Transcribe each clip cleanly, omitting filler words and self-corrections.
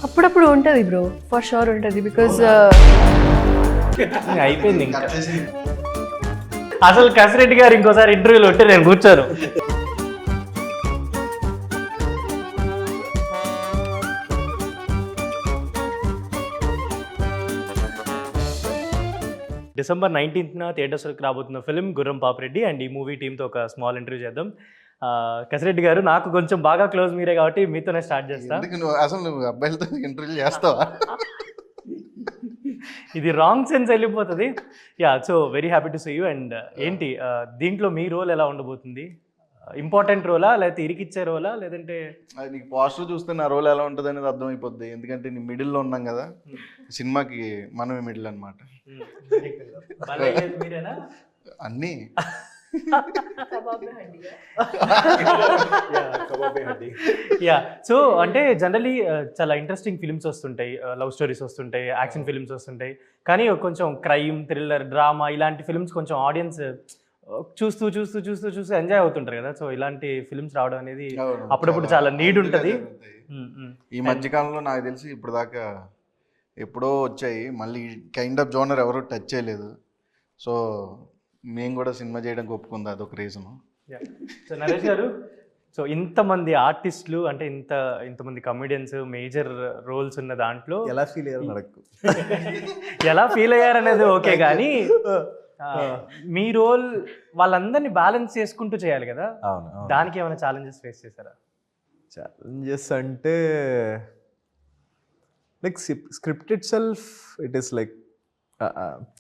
అప్పుడప్పుడు ఉంటది bro, for sure ఉంటది. బికాజ్ అయిపోయింది ఇంకా. అసలు కసిరెడ్డి గారు ఇంకోసారి ఇంటర్వ్యూలో ఉంటే నేను కూర్చోను. డిసెంబర్ 19th థియేటర్స్కి రాబోతున్న ఫిల్మ్ గుర్రం పాపిరెడ్డి. అండ్ ఈ మూవీ టీంతో ఒక స్మాల్ ఇంటర్వ్యూ చేద్దాం. కసిరెడ్డి గారు, నాకు కొంచెం బాగా క్లోజ్ మీరే కాబట్టి మీతోనే స్టార్ట్ చేస్తా. నువ్వు అబ్బాయిలతో ఇంటర్వ్యూ చేస్తావా? ఇది రాంగ్ సెన్స్ వెళ్ళిపోతుంది. Yeah, so very happy to see you. And ఏంటి దీంట్లో మీ రోల్ ఎలా ఉండబోతుంది? ఇంపార్టెంట్ రోలా, లేకపోతే ఇరికిచ్చే రోలా, లేదంటే నీకు పోస్టర్ చూస్తే నా రోల్ ఎలా ఉంటుంది అనేది అర్థమైపోద్ది. ఎందుకంటే నీ మిడిల్లో ఉన్నాం కదా, సినిమాకి మనమే మిడిల్ అనమాట. మీరేనా అన్నీ యా. సో అంటే జనరలీ చాలా ఇంట్రెస్టింగ్ ఫిల్మ్స్ వస్తుంటాయి, లవ్ స్టోరీస్ వస్తుంటాయి, యాక్షన్ ఫిల్మ్స్ వస్తుంటాయి. కానీ కొంచెం క్రైమ్, థ్రిల్లర్, డ్రామా ఇలాంటి ఫిల్మ్స్ కొంచెం ఆడియన్స్ చూస్తూ చూస్తూ చూస్తూ చూస్తూ ఎంజాయ్ అవుతుంటారు కదా. సో ఇలాంటి ఫిల్మ్స్ రావడం అనేది అప్పుడప్పుడు చాలా నీడ్ ఉంటుంది. ఈ మధ్యకాలంలో నాకు తెలిసి ఇప్పుడు దాకా ఎప్పుడో వచ్చాయి, మళ్ళీ కైండ్ ఆఫ్ జోనర్ ఎవరు టచ్ చేయలేదు. సో మేము కూడా సినిమా చేయడానికి ఒప్పుకుంది, అదొక రీజను. సో నరేష్ గారు, సో ఇంతమంది ఆర్టిస్టులు అంటే ఇంతమంది కమెడియన్స్, మేజర్ రోల్స్ ఉన్న దాంట్లో ఎలా ఫీల్ అయ్యారు నడకు ఎలా ఫీల్ అయ్యారనేది ఓకే, కానీ మీ రోల్ వాళ్ళందరినీ బ్యాలెన్స్ చేసుకుంటూ చేయాలి కదా. దానికి ఏమైనా ఛాలెంజెస్ ఫేస్ చేశారా? ఛాలెంజెస్ అంటే like script it self it is like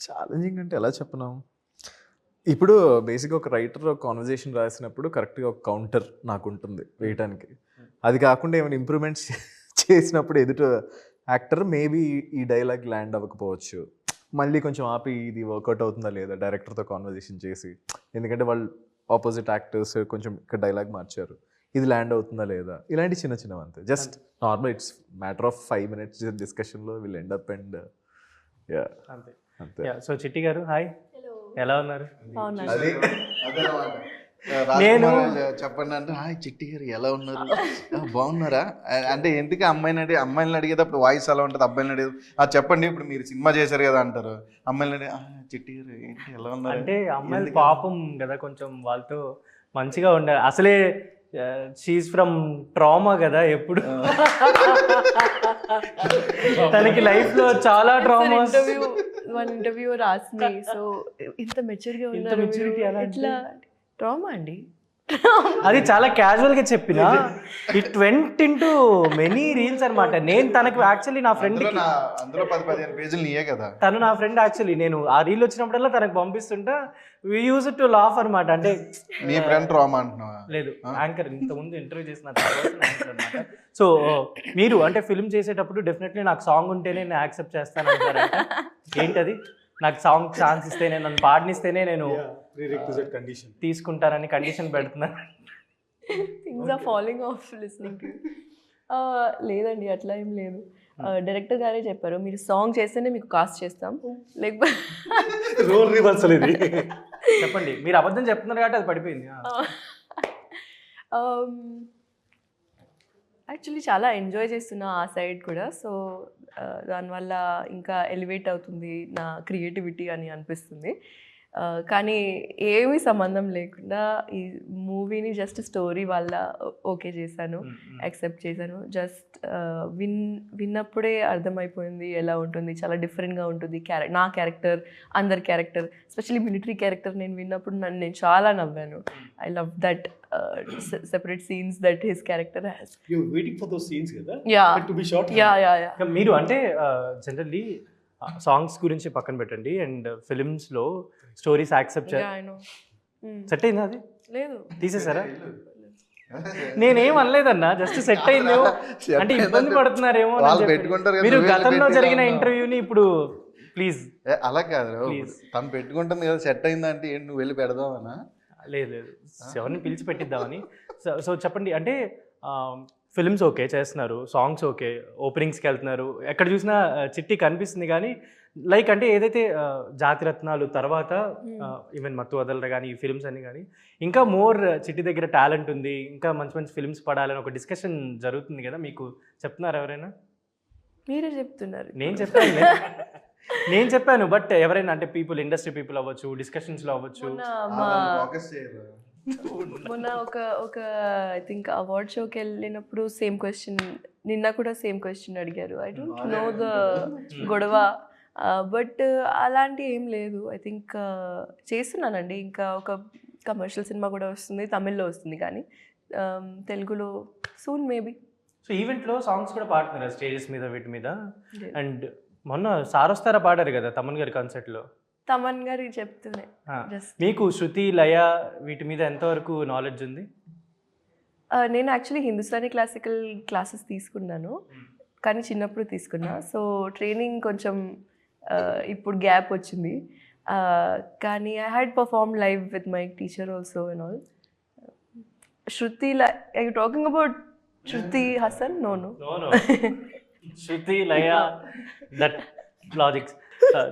challenging అంటే ఎలా చెప్పను. ఇప్పుడు బేసిక్గా ఒక రైటర్ ఒక కాన్వర్జేషన్ రాసినప్పుడు కరెక్ట్గా ఒక కౌంటర్ నాకు ఉంటుంది వేయటానికి. అది కాకుండా ఏమైనా ఇంప్రూవ్మెంట్స్ చేసినప్పుడు ఎదుట యాక్టర్ మేబీ ఈ డైలాగ్ ల్యాండ్ అవ్వకపోవచ్చు, మళ్ళీ కొంచెం ఆపి ఇది వర్కౌట్ అవుతుందా లేదా డైరెక్టర్తో కాన్వర్జేషన్ చేసి, ఎందుకంటే వాళ్ళు ఆపోజిట్ యాక్టర్స్ కొంచెం ఇక్కడ డైలాగ్ మార్చారు, ఇది ల్యాండ్ అవుతుందా లేదా, ఇలాంటి చిన్న చిన్నవి అంతే. Just normal, it's matter of 5 minutes డిస్కషన్లో విల్ ఎండ్ అప్ అండ్ అంతే. సో చిట్టి గారు, హాయ్, ఎలా ఉన్నారు? నేను చెప్పండి అంటే, హాయ్ చిట్టి గారు ఎలా ఉన్నారు, బాగున్నారా అంటే ఎందుకు అమ్మాయిని అడిగేటప్పుడు వాయిస్ ఎలా ఉంటుంది, అబ్బాయిని అడిగేది చెప్పండి ఇప్పుడు మీరు సినిమా చేశారు కదా అంటారు. అమ్మాయిని అడిగి చిట్టి గారు ఏంటి ఎలా ఉన్నారు అంటే అమ్మాయిలు పాపం కదా, కొంచెం వాళ్ళతో మంచిగా ఉండాలి. అసలే షీఈస్ ఫ్రమ్ ట్రామా కదా, ఎప్పుడు తనకి లైఫ్ లో చాలా ట్రామా. వన్ ఇంటర్వ్యూ రాసింది. సో ఇంత మెచ్యూర్గా ఉన్నారు, ఇట్లా ట్రామా అండి. అది చాలా క్యాజువల్ గా చెప్పిన, it went into many reels అనమాట. నేను తనకు యాక్చువల్లీ నా ఫ్రెండ్, అందులో 10-15 పేజీలు నీయే కదా, తను నా ఫ్రెండ్. యాక్చువల్లీ నేను ఆ రీల్ వచ్చినప్పుడల్లా తనకు పంపిస్తుంటా, వి యూజ్ టు లాఫ్ అనమాట. అంటే మీ ఫ్రెండ్ ట్రామా అంటున్నావా? లేదు, యాంకర్ ఇంతకుముందు ఇంటర్వ్యూ చేసిన అనమాట. సో మీరు అంటే ఫిల్మ్ చేసేటప్పుడు డెఫినెట్లీ నాకు సాంగ్ ఉంటేనే నేను యాక్సెప్ట్ చేస్తాను అంటారంట. ఏంటది? నాకు సాంగ్ ఛాన్స్ ఇస్తేనే, నన్ను పాడనిస్తేనే నేను తీసుకుంటానని కండిషన్ పెడుతున్నాను. Things are following of listening to. లేదండి, అట్లా ఏం లేదు. డైరెక్టర్ గారే చెప్పారు, మీరు సాంగ్ చేస్తేనే మీకు కాస్ట్ చేస్తాం, లేకపోతే రోల్ రివర్సల్. ఇది చెప్పండి, మీరు అబద్ధం చెప్తున్నారు కాబట్టి అది పడిపోయింది. యాక్చువల్లీ చాలా ఎంజాయ్ చేస్తున్నా ఆ సైడ్ కూడా. సో దానివల్ల ఇంకా ఎలివేట్ అవుతుంది నా క్రియేటివిటీ అని అనిపిస్తుంది. కానీ ఏమీ సంబంధం లేకుండా ఈ మూవీని జస్ట్ స్టోరీ వల్ల ఓకే చేశాను, యాక్సెప్ట్ చేశాను. జస్ట్ విన్నప్పుడే అర్థమైపోయింది ఎలా ఉంటుంది, చాలా డిఫరెంట్గా ఉంటుంది. నా క్యారెక్టర్, అందరి క్యారెక్టర్, ఎస్పెషల్లీ మిలిటరీ క్యారెక్టర్ నేను విన్నప్పుడు నేను చాలా నవ్వాను. I love that separate scenes that his character has. You're waiting for those scenes kada? Yeah. To be shot? Yeah. మీరు అంటే జనరల్లీ సాంగ్స్ గురించి పక్కన పెట్టండి, అండ్ ఫిల్మ్స్ లో stories accept Yeah, I know. Set అయిందా? అది లేదు, తీసేసారా? నేనేం అనలేదన్నా, జస్ట్ సెట్ అయిందేమో అంటే ఇబ్బంది పడుతున్నారేమో. మీరు గతంలో జరిగిన ఇంటర్వ్యూని ఇప్పుడు ప్లీజ్. అలా కాదు, తను పెట్టుకుంటుంది కదా, సెట్ అయిందంటే ఏంటి నువ్వు వెళ్ళి పెడదామనా? లేదు, ఎవరిని పిలిచి పెట్టిద్దామని. సో చెప్పండి, అంటే ఫిల్మ్స్ ఓకే చేస్తున్నారు, సాంగ్స్ ఓకే, ఓపెనింగ్స్కి వెళ్తున్నారు, ఎక్కడ చూసినా చిట్టి కనిపిస్తుంది. కానీ లైక్ అంటే ఏదైతే జాతిరత్నాలు తర్వాత ఈవెన్ మత్తు వదలరు కానీ ఈ ఫిల్మ్స్ అన్ని కానీ ఇంకా మోర్ చిట్టి దగ్గర టాలెంట్ ఉంది, ఇంకా మంచి మంచి ఫిల్మ్స్ పడాలని ఒక డిస్కషన్ జరుగుతుంది కదా, మీకు చెప్తున్నారు ఎవరైనా? మీరే చెప్తున్నారు. నేను చెప్పాను బట్ ఎవరైనా అంటే పీపుల్ ఇండస్ట్రీ పీపుల్ అవ్వచ్చు, డిస్కషన్స్లో అవ్వచ్చు. మొన్న ఒక ఐ థింక్ అవార్డ్ షోకి వెళ్ళినప్పుడు సేమ్ క్వశ్చన్, నిన్న కూడా సేమ్ క్వశ్చన్ అడిగారు. ఐ డోంట్ నో ద గొడవ, బట్ అలాంటి ఏం లేదు. ఐ థింక్ చేస్తున్నానండి. ఇంకా ఒక కమర్షియల్ సినిమా కూడా వస్తుంది, తమిళ్లో వస్తుంది, కానీ తెలుగులో సూన్ మేబీ. సో ఈవెంట్లో సాంగ్స్ కూడా పాడుతున్నారు స్టేజెస్ మీద వీటి మీద. అండ్ మొన్న సారొస్తారా పాడారు కదా తమన్ గారి కాన్సర్ట్లో. తమన్ గారి చెప్తూనే మీకు శృతి, లయ వీటి మీద ఎంతవరకు నాలెడ్జ్ ఉంది? నేను యాక్చువల్లీ హిందుస్థానీ క్లాసికల్ క్లాసెస్ తీసుకున్నాను, కానీ చిన్నప్పుడు తీసుకున్నా. సో ట్రైనింగ్ కొంచెం ఇప్పుడు గ్యాప్ వచ్చింది. కానీ I had perform live with my teacher also and all. Shruti, I you talking about Shruti Haasan? No. Shruti, లయ, దట్ లాజిక్స్.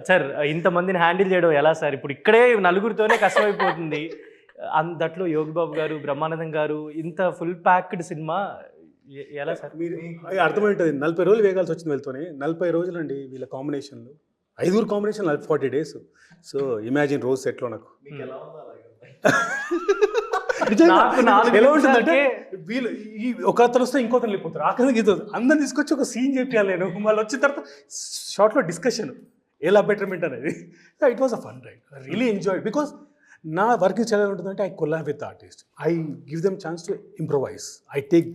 సార్ ఇంతమందిని హ్యాండిల్ చేయడం ఎలా సార్? ఇప్పుడు ఇక్కడే నలుగురితోనే కష్టమైపోతుంది. దట్లో యోగి బాబు గారు, బ్రహ్మానందం గారు, ఇంత ఫుల్ ప్యాక్డ్ సినిమా ఎలా సార్? మీరు అర్థమైంటుంది. 40 రోజులు వేగాల్సి వచ్చింది వీళ్ళతోనే. 40 రోజులు అండి వీళ్ళ కాంబినేషన్లు, 5 కాంబినేషన్ 40 డేస్. సో ఇమాజిన్ రోజు సెట్లో నాకు ఎలా ఉంటుందంటే వీళ్ళు ఈ ఒక అతను వస్తే ఇంకొకరు వెళ్ళిపోతారు, ఆఖరి గీత అందరిని తీసుకొచ్చి ఒక సీన్ చెప్పాలి నేను. వాళ్ళు వచ్చిన తర్వాత షార్ట్లో డిస్కషన్ ఎలా బెటర్మెంట్ అనేది. It was a fun ride, really enjoy. Because నా వర్క్ చాలా ఉంటుందంటే I collab with artist, I give them chance to improvise, I take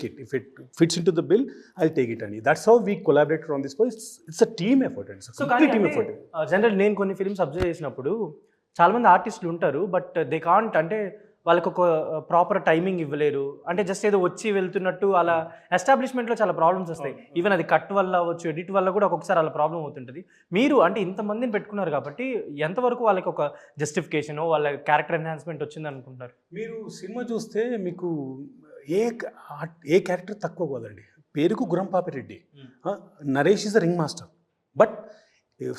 it, if it fits into the bill I take it అని. That's how we collaborated on this point. It's a team effort and complete team effort. General నేను కొన్ని films observe చేసినప్పుడు చాలామంది ఆర్టిస్టులు ఉంటారు, but they can't, అంటే వాళ్ళకి ఒక ప్రాపర్ టైమింగ్ ఇవ్వలేరు. అంటే జస్ట్ ఏదో వచ్చి వెళ్తున్నట్టు అలా ఎస్టాబ్లిష్మెంట్లో చాలా ప్రాబ్లమ్స్ వస్తాయి. ఈవెన్ అది కట్ వల్ల అవ్వచ్చు, ఎడిట్ వల్ల కూడా ఒక్కొక్కసారి అలా ప్రాబ్లం అవుతుంటుంది. మీరు అంటే ఇంతమందిని పెట్టుకున్నారు కాబట్టి ఎంతవరకు వాళ్ళకి ఒక జస్టిఫికేషన్, వాళ్ళ క్యారెక్టర్ ఎన్హాన్స్మెంట్ వచ్చింది అనుకుంటారు? మీరు సినిమా చూస్తే మీకు ఏ క్యారెక్టర్ తక్కువ కాదండి. పేరుకు Gurampapireddy, Naresh is a ringmaster, but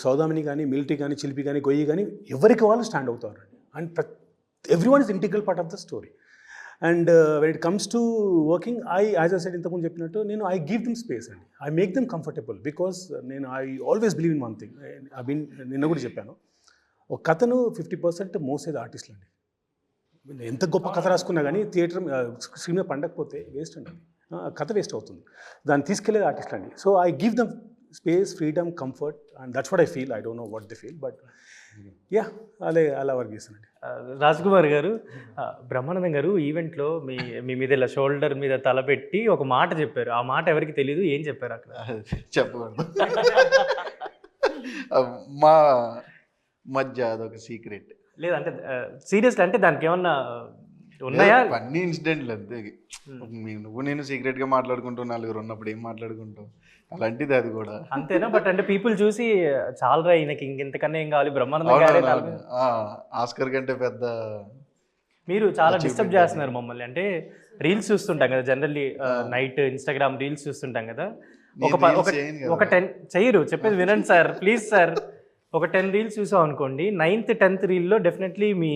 Soudamini కానీ, మిలిటరీ కానీ, చిలిపి కానీ, గొయ్యి కానీ ఎవరికి వాళ్ళు స్టాండ్ అవుతారండి. And everyone is integral part of the story. And when it comes to working, as I said ఇంతకుముందు చెప్పినట్టు, నేను I give them space అండి, I make them comfortable, because I always believe in one thing. నిన్న కూడా చెప్పాను, ఒక కథను 50% మోసేది ఆర్టిస్టులు అండి. ఎంత గొప్ప కథ రాసుకున్నా కానీ థియేటర్ స్క్రీన్ మీద పండకపోతే వేస్ట్ అండి, కథ వేస్ట్ అవుతుంది. దాన్ని తీసుకెళ్లేది ఆర్టిస్టులు అండి. So I give them space, freedom, comfort, and that's what I feel. I don't know what they feel, but yeah, అలా వర్క్ చేస్తానండి. రాజ్ కుమార్ గారు, బ్రహ్మానందం గారు ఈవెంట్లో మీ మీద ఇలా షోల్డర్ మీద తలపెట్టి ఒక మాట చెప్పారు. ఆ మాట ఎవరికి తెలియదు, ఏం చెప్పారు అక్కడ? చెప్పకూడదు, మా మధ్య అదొక సీక్రెట్. లేదంటే సీరియస్లీ, అంటే దానికి ఏమన్నా ఉన్నాయా? అన్ని ఇన్సిడెంట్లు అంతే. నువ్వు నేను సీక్రెట్గా మాట్లాడుకుంటావు, నలుగురు ఉన్నప్పుడు ఏం మాట్లాడుకుంటావు, అలాంటిది అది కూడా అంతేనా? బట్ అంటే పీపుల్ చూసి చాలా ఈయనకి ఇంకెంతకన్నా ఏం కావాలి, బ్రహ్మానందం గారే ఆస్కర్ కంటే పెద్ద. మీరు చాలా డిస్టర్బ్ చేస్తున్నారు మమ్మల్ని. అంటే రీల్స్ చూస్తుంటాం కదా జనరల్లీ, నైట్ ఇన్స్టాగ్రామ్ రీల్స్ చూస్తుంటాం కదా. ఒక 10 చెయ్యరు, చెప్పేది వినండి సార్ ప్లీజ్ సార్. ఒక 10 రీల్స్ చూసాం అనుకోండి, 9th 10th రీల్లో డెఫినెట్లీ మీ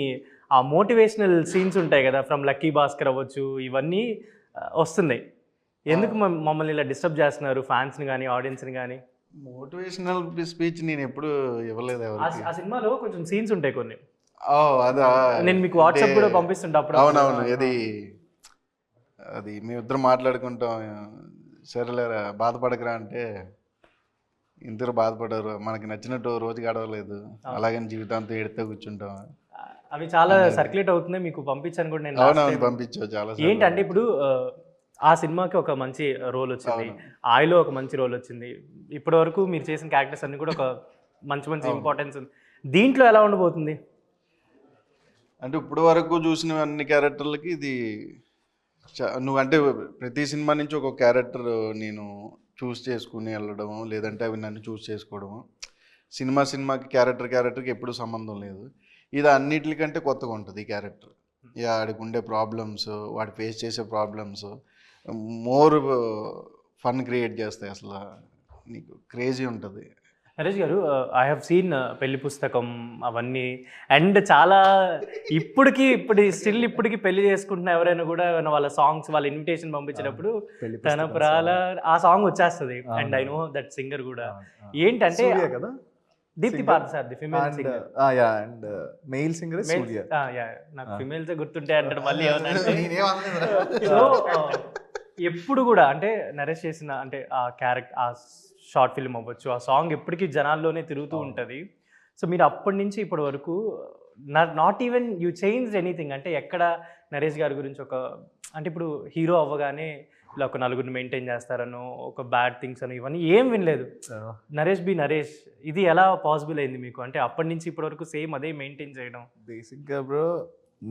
ఆ మోటివేషనల్ సీన్స్ ఉంటాయి కదా, ఫ్రమ్ లక్కీ భాస్కర్ అవ్వచ్చు, ఇవన్నీ వస్తున్నాయి. ఎందుకు మమ్మల్ని ఇలా డిస్టర్బ్ చేస్తున్నారు, ఫ్యాన్స్ని కానీ ఆడియన్స్ని కానీ? మోటివేషనల్ స్పీచ్ నేను ఎప్పుడు ఇవ్వలేదు ఎవరికి. ఆ సినిమాలో కొంచెం సీన్స్ ఉంటాయి కొన్ని, అదా నేను మీకు వాట్సాప్ కూడా పంపిస్తుంటా అప్పుడు. అవునవును, అది మేమిద్దరం మాట్లాడుకుంటాం, సరేలేరా బాధపడకరా అంటే ఇంతలో బాధపడరు, మనకి నచ్చినట్టు రోజు గడవలేదు, అలాగని జీవితాంతం ఎడితే కూర్చుంటాం. అవి చాలా సర్క్యులేట్ అవుతున్నాయి, మీకు పంపించాను కూడా నేను. అవునవును, పంపించావు చాలా. ఏంటంటే ఇప్పుడు ఆ సినిమాకి ఒక మంచి రోల్ వచ్చింది, ఆయలో ఒక మంచి రోల్ వచ్చింది, ఇప్పటి వరకు మీరు చేసిన క్యారెక్టర్స్ అన్ని కూడా ఒక మంచి ఇంపార్టెన్స్ ఉంది. దీంట్లో ఎలా ఉండబోతుంది? అంటే ఇప్పుడు వరకు చూసిన అన్ని క్యారెక్టర్లకి ఇది నువ్వు అంటే ప్రతి సినిమా నుంచి ఒక క్యారెక్టర్ నేను చూస్ చేసుకుని వెళ్ళడము, లేదంటే అవి నన్ను చూస్ చేసుకోవడము. సినిమాకి క్యారెక్టర్కి ఎప్పుడు సంబంధం లేదు. ఇది అన్నిటికంటే కొత్తగా ఉంటుంది ఈ క్యారెక్టర్. వాడికి ఉండే ప్రాబ్లమ్స్, వాడు ఫేస్ చేసే ప్రాబ్లమ్స్ మోర్ ఫన్ క్రియేట్ చేస్తాయి. అసలు నీకు క్రేజీ ఉంటుంది. నరేష్ గారు, ఐ హ్యావ్ సీన్ పెళ్లి పుస్తకం అవన్నీ, అండ్ చాలా ఇప్పుడు ఇప్పటికి పెళ్లి చేసుకుంటున్న ఎవరైనా కూడా వాళ్ళ సాంగ్స్ వాళ్ళ ఇన్విటేషన్ పంపించినప్పుడు తన ప్రాల ఆ సాంగ్ వచ్చేస్తుంది. And I know that singer కూడా. ఏంటంటే కదా Deepthi Parthasarathi female singer, and male singer Surya. నాకు ఫిమేల్స్ గుర్తుంటే అంటాడు మళ్ళీ ఏమన్నా. నేనేమనలేదురా. సో ఎప్పుడు కూడా అంటే నరేష్ చేసిన అంటే ఆ క్యారెక్టర్, ఆ షార్ట్ ఫిల్మ్ అవ్వచ్చు, ఆ సాంగ్ ఎప్పటికీ జనాల్లోనే తిరుగుతూ ఉంటుంది. సో మీరు అప్పటి నుంచి ఇప్పటి వరకు not even you change anything, అంటే ఎక్కడ నరేష్ గారి గురించి ఒక అంటే ఇప్పుడు హీరో అవ్వగానే ఇలా ఒక నలుగురిని మెయింటైన్ చేస్తారనో ఒక బ్యాడ్ థింగ్స్ అని ఇవన్నీ ఏం వినలేదు. నరేష్ ఇది ఎలా పాసిబుల్ అయింది మీకు? అంటే అప్పటి నుంచి ఇప్పటి వరకు సేమ్ అదే మెయింటైన్ చేయడం. బేసిక్గా బ్రో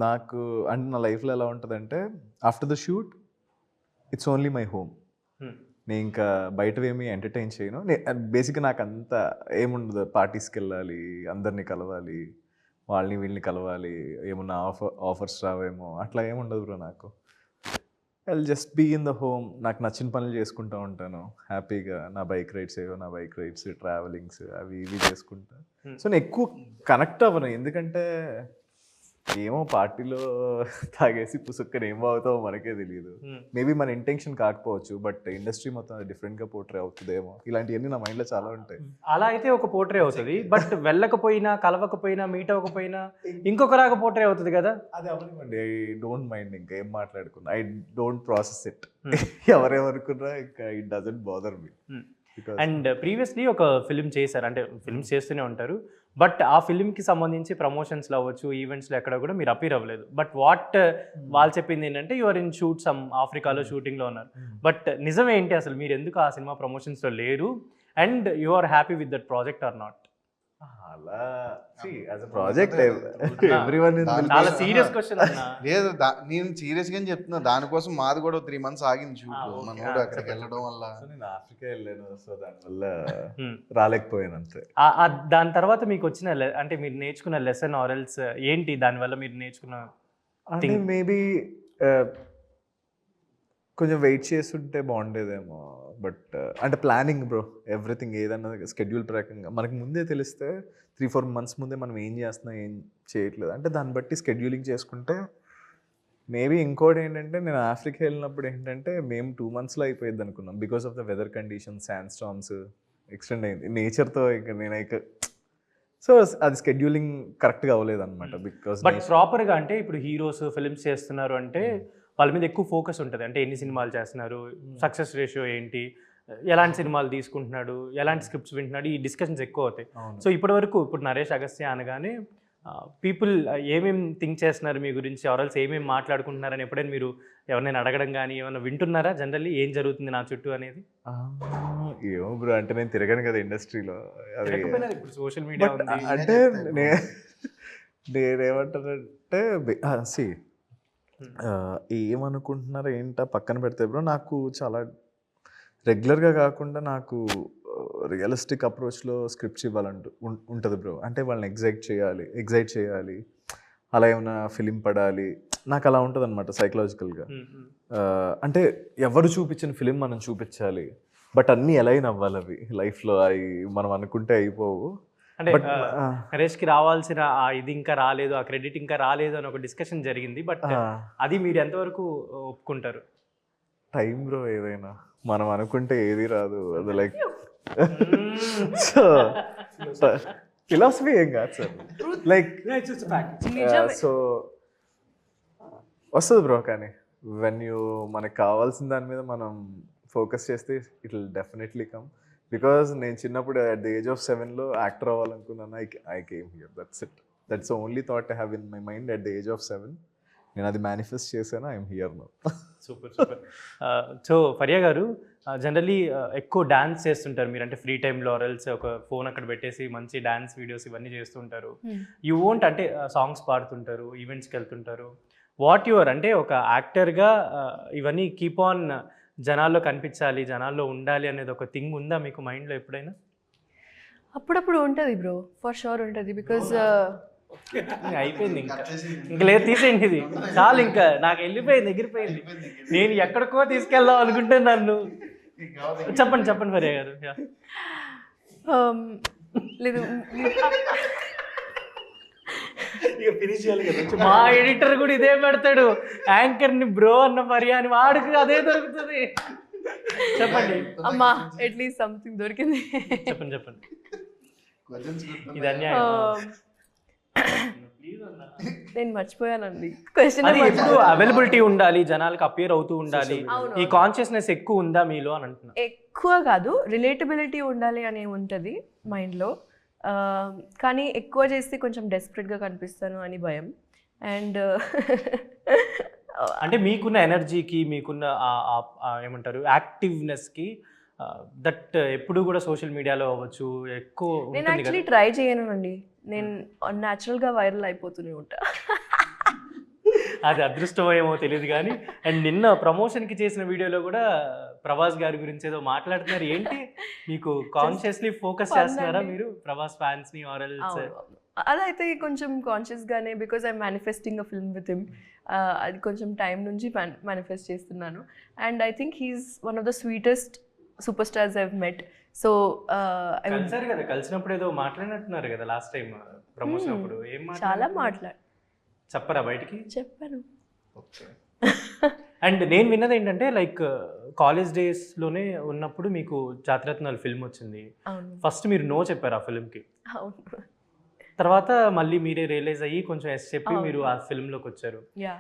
నాకు అంటే నా లైఫ్లో ఎలా ఉంటుందంటే after the shoot it's only my home. నేను ఇంకా బయటవేమీ ఎంటర్టైన్ చేయను. బేసిక్గా నాకు అంత ఏముండదు, పార్టీస్కి వెళ్ళాలి, అందరినీ కలవాలి, వాళ్ళని వీళ్ళని కలవాలి, ఏమన్నా ఆఫర్స్ రావేమో అట్లా ఏముండదు బ్రో నాకు. I will just be in the home. నాకు నచ్చిన పనులు చేసుకుంటూ ఉంటాను హ్యాపీగా. నా బైక్ రైడ్స్ ట్రావెలింగ్స్ అవి ఇవి చేసుకుంటా. సో నేను ఎక్కువ కనెక్ట్ అవ్వను, ఎందుకంటే ఏమో పార్టీలో తాగేసి పుసుక్కని ఏం అవుతావో మనకే తెలియదు. మేబీ మన ఇంటెన్షన్ కాకపోవచ్చు, బట్ ఇండస్ట్రీ మొత్తం డిఫరెంట్గా పోర్ట్రే అవుతుందేమో. ఇలాంటివన్నీ నా మైండ్లో చాలా ఉంటాయి. అలా అయితే ఒక పోర్ట్రే అవుతుంది, బట్ వెళ్ళకపోయినా కలవకపోయినా మీట్ అవ్వకపోయినా ఇంకొకలాగా పోర్ట్రే అవుతుంది కదా. అది అవనివ్వండి, ఐ డోంట్ మైండ్. ఇంకా ఏం మాట్లాడుకున్నా ఐ డోంట్ ప్రాసెస్ ఇట్. ఎవరేమనుకున్నా ఇంకా it doesn't bother me. And previously ఒక ఫిల్మ్ చేశారు, అంటే ఫిల్మ్స్ చేస్తూనే ఉంటారు, బట్ ఆ ఫిల్మ్కి సంబంధించి ప్రమోషన్స్లో అవ్వచ్చు, ఈవెంట్స్లో ఎక్కడ కూడా మీరు అపీర్ అవ్వలేదు. బట్ వాళ్ళు చెప్పింది ఏంటంటే యువర్ ఇన్ షూట్ సమ్ ఆఫ్రికాలో షూటింగ్లో ఉన్నారు. బట్ నిజం ఏంటి అసలు? మీరు ఎందుకు ఆ సినిమా ప్రమోషన్స్లో లేరు? And you are happy with that project or not? అలా ప్రాజెక్ట్ ఎవ్రీవన్ చాలా సీరియస్ క్వశ్చన్ అన్న. లేదు, నేను సీరియస్ గానే చెప్తున్నా. దానికోసం మాది కూడా 3 months ఆగింది షూట్. మనోడు అక్కడికి వెళ్ళడం వల్ల నేను ఆఫ్రికా వెళ్ళాను, సో దానివల్ల రాలేకపోయాను అంతే. దాని తర్వాత మీకు వచ్చిన అంటే మీరు నేర్చుకున్న లెసన్ ఆరల్స్ ఏంటి? దానివల్ల మీరు నేర్చుకున్న అంటే మేబీ కొంచెం వెయిట్ చేస్తుంటే బాగుండేదేమో. బట్ అంటే ప్లానింగ్ బ్రో, ఎవ్రీథింగ్ ఏదన్నా స్కెడ్యూల్ ప్రకారంగా మనకు ముందే తెలిస్తే 3-4 months ముందే మనం ఏం చేస్తున్నాం ఏం చేయట్లేదు అంటే దాన్ని బట్టి స్కెడ్యూలింగ్ చేసుకుంటే మేబీ. ఇంకోటి ఏంటంటే నేను ఆఫ్రికా వెళ్ళినప్పుడు ఏంటంటే మేము 2 monthsలో అయిపోయింది అనుకున్నాం. Because of the weather conditions, sand storms extend అయింది నేచర్తో. ఇక నేను సో అది స్కెడ్యూలింగ్ కరెక్ట్గా అవ్వలేదు అనమాట. బికాస్ బట్ ప్రాపర్గా అంటే ఇప్పుడు హీరోస్ ఫిల్మ్స్ చేస్తున్నారు అంటే వాళ్ళ మీద ఎక్కువ ఫోకస్ ఉంటుంది. అంటే ఎన్ని సినిమాలు చేస్తున్నారు, సక్సెస్ రేషియో ఏంటి, ఎలాంటి సినిమాలు తీసుకుంటున్నాడు, ఎలాంటి స్క్రిప్ట్స్ వింటున్నాడు, ఈ డిస్కషన్స్ ఎక్కువ అవుతాయి. సో ఇప్పటివరకు ఇప్పుడు నరేష్ అగస్త్య అనగానే పీపుల్ ఏమేమి థింక్ చేస్తున్నారు మీ గురించి, ఎవరల్స్ ఏమేమి మాట్లాడుకుంటున్నారని ఎప్పుడైనా మీరు ఎవరైనా అడగడం కానీ ఏమైనా వింటున్నారా? జనరల్లీ ఏం జరుగుతుంది నా చుట్టూ అనేది? ఏమో బ్రో, అంటే నేను తిరగాను కదా ఇండస్ట్రీలో. ఇప్పుడు సోషల్ మీడియా అంటే నేనేమంటానంటే ఏమనుకుంటున్నారో ఏంటో పక్కన పెడితే బ్రో, నాకు చాలా రెగ్యులర్గా కాకుండా నాకు రియలిస్టిక్ అప్రోచ్లో స్క్రిప్ట్స్ ఇవ్వాలంటూ ఉంటుంది బ్రో. అంటే వాళ్ళని ఎగ్జైట్ చేయాలి, అలా ఏమైనా ఫిలిం పడాలి, నాకు అలా ఉంటుంది అనమాట సైకలాజికల్గా. అంటే ఎవరు చూపించిన ఫిలిం మనం చూపించాలి, బట్ అన్నీ ఎలైన్ అవ్వాలి అవి లైఫ్లో. అవి మనం అనుకుంటే అయిపోవు. అంటే నరేష్కి రావాల్సిన ఇది ఇంకా రాలేదు, ఆ క్రెడిట్ ఇంకా రాలేదు అని ఒక డిస్కషన్ జరిగింది. బట్ అది మీరు ఎంతవరకు ఒప్పుకుంటారు? టైం బ్రో, ఏదైనా మనం అనుకుంటే ఏది రాదు. అది లైక్ సో ఫిలాసఫీ ఏం కాదు సార్, లైక్ సో వస్తుంది బ్రో. కానీ మనకు కావాల్సిన దాని మీద మనం ఫోకస్ చేస్తే it will definitely come. Because నేను చిన్నప్పుడు అట్ ద ఏజ్ ఆఫ్ 7లో యాక్టర్ అవ్వాలనుకున్నాను. I came here, that's only thought I have in my mind at the age of 7. నేను అది మేనిఫెస్ట్ చేశాను. I'm here now. Super. So Faria గారు generally ఎక్కువ dance చేస్తుంటారు మీరు, అంటే ఫ్రీ టైంలో ఆర్ఎల్స్ ఒక ఫోన్ అక్కడ పెట్టేసి మంచి డాన్స్ వీడియోస్ ఇవన్నీ చేస్తుంటారు. యూ వోంట్ అంటే సాంగ్స్ పాడుతుంటారు, ఈవెంట్స్కి వెళ్తుంటారు. వాట్ యువర్ అంటే ఒక యాక్టర్గా ఇవన్నీ కీప్ ఆన్ జనాల్లో కనిపించాలి, జనాల్లో ఉండాలి అనేది ఒక థింగ్ ఉందా మీకు మైండ్లో ఎప్పుడైనా? అప్పుడప్పుడు ఉంటుంది బ్రో, ఫర్ షూర్ ఉంటుంది. బికాజ్ అయిపోయింది, ఇంకా లేదు, తీసేయండి ఇది చాలు, ఇంకా నాకు వెళ్ళిపోయింది, ఎగిరిపోయింది. నేను ఎక్కడికో తీసుకెళ్దాం అనుకుంటే నన్ను చెప్పండి ఫరియా గారు. లేదు ఇక ఫినిష్ చేయాలి కదా. మా ఎడిటర్ కూడా ఇదే పెడతాడు, యాంకర్ని బ్రో అన్న పర్యాని వాడికి అదే దొరుకుతుంది. చెప్పండి అమ్మా అట్లీస్ట్ సంథింగ్ దొరికింది. చెప్పండి చెప్పండి. Questions గుర్తున్నాయా? ఇది అన్యాయం. నేను మర్చిపోయానండి క్వశ్చన్. అది ఎప్పుడు అవైలబిలిటీ ఉండాలి, జనాలకు అపియర్ అవుతూ ఉండాలి, అవును. ఈ కాన్షియస్నెస్ ఎక్కువ ఉందా మీలో అని అంటున్నా. ఎక్కువ కాదు, రిలేటబిలిటీ ఉండాలి అని ఉంటుంది మైండ్లో. కానీ ఎక్కువ చేస్తే కొంచెం డెస్పరేట్గా కనిపిస్తాను అని భయం. అండ్ అంటే మీకున్న ఎనర్జీకి, మీకున్న ఏమంటారు యాక్టివ్నెస్కి దట్ ఎప్పుడు కూడా సోషల్ మీడియాలో అవ్వచ్చు ఎక్కువ నేను ఉంటుంది కదా. యాక్చువల్లీ ట్రై చేయను అండి. నేను న్యాచురల్గా వైరల్ అయిపోతూనే ఉంటా. అది అదృష్టమో ఏమో తెలియదు కానీ. అండ్ నిన్న ప్రమోషన్కి చేసిన వీడియోలో కూడా ప్రభాస్ గారి గురించి ఏదో మాట్లాడుతున్నారు. ఏంటి మీకు కాన్షియస్లీ ఫోకస్ fun చేస్తున్నారా అండి. మీరు ప్రభాస్ ఫ్యాన్స్ని ఆర్ఎల్స్? అదైతే కొంచెం కాన్షియస్గానే, because I manifesting a film with him. అది కొంచెం టైం నుంచి మేనిఫెస్ట్ చేస్తున్నాను. And I think he's one of the sweetest super stars I've met. So కలిసారు కదా, కలిసినప్పుడు ఏదో మాట్లాడినట్టున్నారు కదా లాస్ట్ టైం ప్రమోషన్ అప్పుడు. ఏం చాలా చెప్పరా బయటికి? చెప్పాను. అండ్ నేను విన్నది ఏంటంటే లైక్ కాలేజ్ డేస్లోనే ఉన్నప్పుడు మీకు జాతిరత్నాలు ఫిల్మ్ వచ్చింది. అవును ఫస్ట్ మీరు నో చెప్పారు ఆ ఫిల్మ్కి, అవును తర్వాత మళ్ళీ మీరే రియలైజ్ అయ్యి కొంచెం ఎస్ చెప్పి అవును. మీరు ఆ ఫిల్మ్లోకి వచ్చారు. యా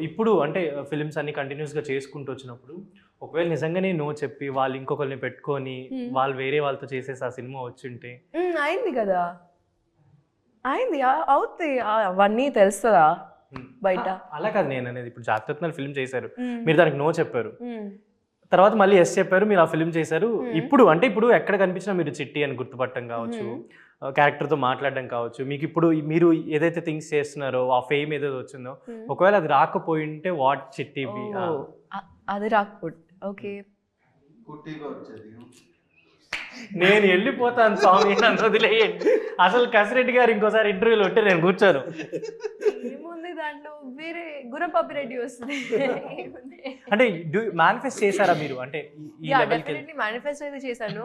ఇప్పుడు అంటే ఫిల్మ్స్ అన్ని కంటిన్యూస్గా చేసుకుంటూ వచ్చినప్పుడు ఒకవేళ నిజంగానే నో చెప్పి వాళ్ళు ఇంకొకరిని పెట్టుకొని వాళ్ళు వేరే వాళ్ళతో చేసేసి ఆ సినిమా వచ్చింటే? అయింది కదా, అయింది, అవుతాయి. అవన్నీ తెలుస్తుందా బయట? అలా కాదు నేను అనేది. ఇప్పుడు జాతిరత్నాలు ఫిల్మ్ చేశారు, మీరు దానికి నో చెప్పారు, తర్వాత మళ్ళీ ఎస్ చెప్పారు, మీరు ఆ ఫిల్మ్ చేశారు. ఇప్పుడు అంటే ఇప్పుడు ఎక్కడ కనిపించినా మీరు చిట్టి అని గుర్తుపట్టడం కావచ్చు, క్యారెక్టర్తో మాట్లాడడం కావచ్చు, మీకు ఇప్పుడు మీరు ఏదైతే థింగ్స్ చేస్తున్నారో ఆ ఫేమ్ ఏదైతే వచ్చిందో ఒకవేళ అది రాకపోయింటే వాట్ చిట్టి బి? అది రాకపోతే ఓకే కుట్టిగా వచ్చేది. నేను వెళ్ళిపోతాను స్వామి, నన్ను వదిలేయండి. అసలు కసిరెడ్డి గారు ఇంకోసారి ఇంటర్వ్యూలో ఉంటే నేను కూర్చోను. ఏముంది దాంట్లో, వేరే గురపాపిరెడ్డి వస్తుంది. అంటే మేనిఫెస్ట్ చేశారా మీరు? అంటే ఈ లెవెల్కి డెఫినెట్లీ మేనిఫెస్ట్ అయితే చేశాను.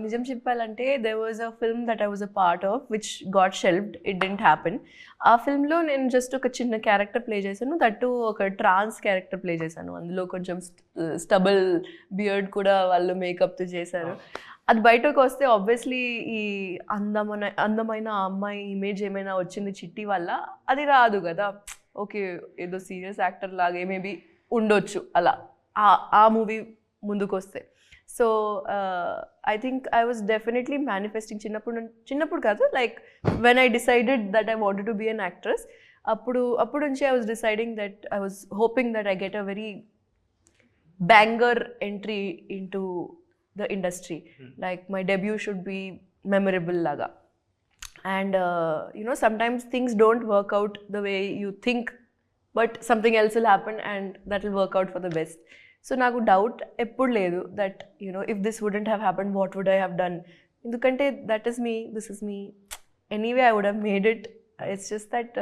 నిజం చెప్పాలంటే there was a film that I was a part of which got shelved, it didn't happen. ఆ ఫిల్మ్లో నేను జస్ట్ ఒక చిన్న క్యారెక్టర్ ప్లే చేశాను, దట్టు ఒక ట్రాన్స్ క్యారెక్టర్ ప్లే చేశాను. అందులో కొంచెం స్టబుల్ బియర్డ్ కూడా వాళ్ళు మేకప్తో చేశారు. అది బయటకు వస్తే ఆబ్వియస్లీ ఈ అందమైన అమ్మాయి ఇమేజ్ ఏమైనా వచ్చింది చిట్టి వల్ల, అది రాదు కదా. ఓకే ఏదో సీరియస్ యాక్టర్ లాగే మేబీ ఉండొచ్చు అలా ఆ మూవీ ముందుకు వస్తే. So I think I was definitely manifesting చిన్నప్పుడు కాదు, like when I decided that I wanted to be an actress, అప్పుడు నుంచి I was deciding that I was hoping that I get a very banger entry in to the industry. Like my debut should be memorable laga. And sometimes things don't work out the way you think, but something else will happen and that will work out for the best. So naku doubt eppudu ledu that if this wouldn't have happened, what would I have done? Endukante that is me, this is me. Anyway I would have made it. It's just that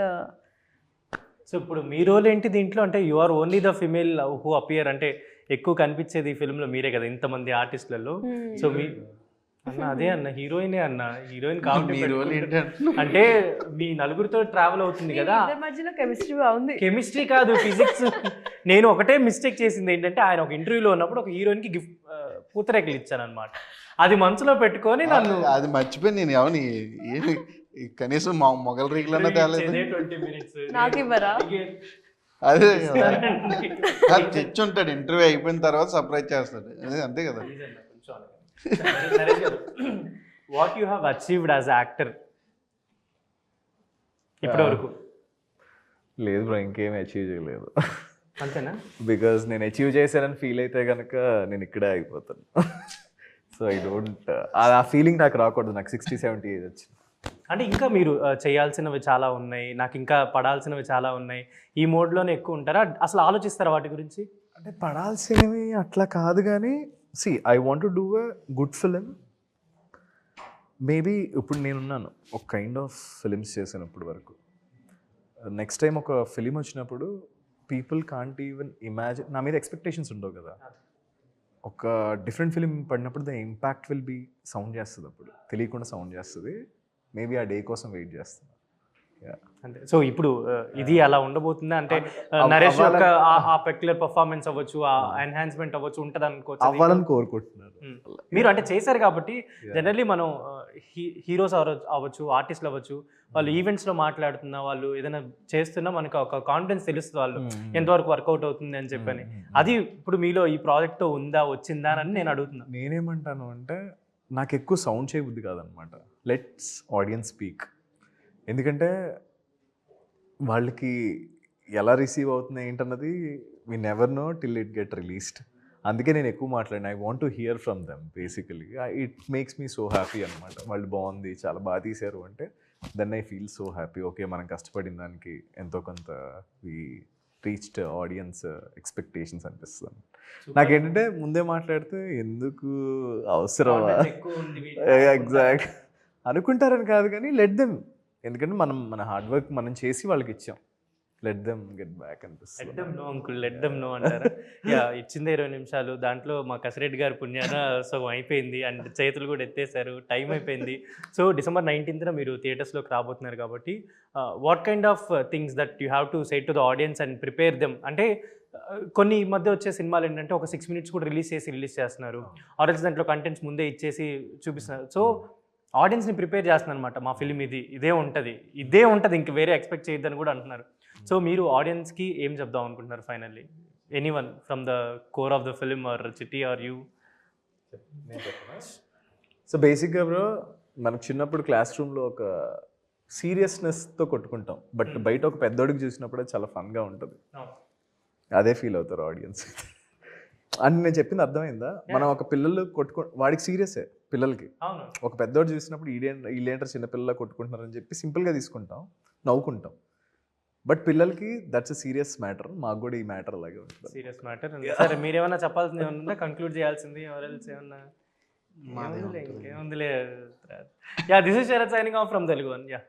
so ఇప్పుడు మీ role ఏంటి దీంట్లో? అంటే you are only the female who appear, అంటే ఎక్కువ కనిపించేది ఈ ఫిల్మ్లో మీరే కదా ఇంతమంది ఆర్టిస్టులలో. సో మీ అన్న అదే అన్న హీరోయినే అన్న, హీరోయిన్ కాబట్టి అంటే మీ నలుగురితో ట్రావెల్ అవుతుంది కదా. మధ్యలో కెమిస్ట్రీ బాగుంది. కెమిస్ట్రీ కాదు, ఫిజిక్స్. నేను ఒకటే మిస్టేక్ చేసింది ఏంటంటే ఆయన ఒక ఇంటర్వ్యూలో ఉన్నప్పుడు ఒక హీరోయిన్కి గిఫ్ట్ పూతరేకలు ఇచ్చాను అనమాట. అది మనసులో పెట్టుకొని నన్ను అది మర్చిపోయి నేను ఎవరిని కనీసం మొగల్ రీగ్లన్నా తేలేదు. 20 minutes నాకు ఇవ్వరా? అదే తెచ్చి ఉంటాడు, ఇంటర్వ్యూ అయిపోయిన తర్వాత సర్ప్రైజ్ చేస్తాడు, అదే అంతే కదా. What you have achieved as actor ఇప్పటి వరకు? లేదు బ్రో, ఇంకేం అచీవ్ చేయలేదు. అంతేనా? బికాజ్ నేను అచీవ్ చేశానని ఫీల్ అయితే కనుక నేను ఇక్కడే అయిపోతాను. సో ఐ డోంట్, ఆ ఫీలింగ్ నాకు రాకూడదు. నాకు 60-70 ఏజ్ వచ్చింది. అంటే ఇంకా మీరు చేయాల్సినవి చాలా ఉన్నాయి, నాకు ఇంకా పడాల్సినవి చాలా ఉన్నాయి, ఈ మోడ్లోనే ఎక్కువ ఉంటారా? అసలు ఆలోచిస్తారా వాటి గురించి? అంటే పడాల్సినవి అట్లా కాదు కానీ, see I want to do a good film. Maybe ఇప్పుడు నేనున్నాను ఒక కైండ్ ఆఫ్ ఫిలిమ్స్ చేసినప్పుడు వరకు. నెక్స్ట్ టైం ఒక ఫిలిం వచ్చినప్పుడు పీపుల్ కాంట్ ఈవెన్ ఇమాజిన్, నా మీద ఎక్స్పెక్టేషన్స్ ఉండవు కదా. ఒక డిఫరెంట్ ఫిలిం పడినప్పుడు the impact will be sound చేస్తుంది, అప్పుడు తెలియకుండా సౌండ్ చేస్తుంది. మేబీ ఆ డే కోసం వెయిట్ చేస్తుంది. అంటే సో ఇప్పుడు ఇది అలా ఉండబోతుందా అంటే నరేష్ యొక్క ఆ పెక్యులర్ పర్ఫార్మెన్స్ అవ్వచ్చు, ఆ ఎన్హాన్స్మెంట్ అవ్వచ్చు ఉంటుంది అనుకోవచ్చు. అవ్వాలని కోరుకుంటున్నారు. మీరు అంటే చేశారు కాబట్టి జనరల్లీ మనం హీరోస్ అవ్వచ్చు, ఆర్టిస్టులు అవ్వచ్చు, వాళ్ళు ఈవెంట్స్లో మాట్లాడుతున్నా, వాళ్ళు ఏదైనా చేస్తున్నా మనకు ఒక కాన్ఫిడెన్స్ తెలుస్తుంది వాళ్ళు ఎంతవరకు వర్కౌట్ అవుతుంది అని చెప్పని. అది ఇప్పుడు మీలో ఈ ప్రాజెక్ట్తో ఉందా, వచ్చిందా అని నేను అడుగుతున్నా. నేనేమంటాను అంటే నాకు ఎక్కువ సౌండ్ చేయబుద్ధి కాదనమాట. Let's audience speak. ఎందుకంటే వాళ్ళకి ఎలా రిసీవ్ అవుతుంది ఏంటన్నది we never know till it get released. అందుకే నేను ఎక్కువ మాట్లాడిన. I want to hear from them. Basically it makes me so happy అనమాట. వాళ్ళు బాగుంది, చాలా బాగా తీశారు అంటే then I feel so happy. Okay, మనం కష్టపడిన దానికి ఎంతో కొంత వీ రీచ్డ్ ఆడియన్స్ ఎక్స్పెక్టేషన్స్ అనిపిస్తుంది. నాకేంటంటే ముందే మాట్లాడితే ఎందుకు అవసరమా ఎగ్జాక్ట్ అనుకుంటారని కాదు, కానీ లెట్ దెమ్. ఎందుకంటే మన హార్డ్ వర్క్ మనం చేసి వాళ్ళకి ఇచ్చాం. లెట్ దెమ్ గెట్ బ్యాక్ అనిపిస్తుంది. Let them know uncle, let them know అంటారా? యా, ఇచ్చిందే 20 నిమిషాలు, దాంట్లో మా కసిరెడ్డి గారి పుణ్యాన సగం అయిపోయింది అండ్ చేతులు కూడా ఎత్తేసారు, టైం అయిపోయింది. సో December 19th మీరు థియేటర్స్లోకి రాబోతున్నారు కాబట్టి what kind of things that you have to say to the audience and prepare them? అంటే కొన్ని ఈ మధ్య వచ్చే సినిమాలు ఏంటంటే ఒక 6 minutes కూడా రిలీజ్ చేస్తున్నారు, ఆర్ఎల్స్ దాంట్లో కంటెంట్స్ ముందే ఇచ్చేసి చూపిస్తున్నారు. సో ఆడియన్స్ని ప్రిపేర్ చేస్తున్నారు అనమాట, మా ఫిలిం ఇదే ఉంటుంది ఇంక వేరే ఎక్స్పెక్ట్ చేయొద్దని కూడా అంటున్నారు. సో మీరు ఆడియన్స్కి ఏం చెప్దాం అనుకుంటున్నారు finally? Anyone from the core of the film or Chitti or you? So బేసిక్గా బ్రో, మనకు చిన్నప్పుడు క్లాస్ రూమ్లో ఒక సీరియస్నెస్తో కొట్టుకుంటాం, బట్ బయట ఒక పెద్దోడికి చూసినప్పుడే చాలా ఫన్గా ఉంటుంది. అదే ఫీల్ అవుతారు ఆడియన్స్. అని నేను చెప్పింది అర్థమైందా? మనం ఒక పిల్లలు వాడికి సీరియసే, పిల్లలకి. ఒక పెద్దోడు చూసినప్పుడు వీళ్ళేంటారు చిన్నపిల్లలు కొట్టుకుంటున్నారని చెప్పి సింపుల్గా తీసుకుంటాం, నవ్వుకుంటాం. బట్ పిల్లలకి దట్స్ ఎ సీరియస్ మ్యాటర్. మాకు కూడా ఈ మ్యాటర్ అలాగే ఉంటుంది. Serious matter. సరే, మీరేమన్నా చెప్పాల్సింది ఏమన్నా, కంక్లూడ్ చేయాల్సింది ఎవరెల్స్ ఏమన్నా? ఇంకేముందిలే. Yeah, this is Sharath signing off from Telugu one. Yeah.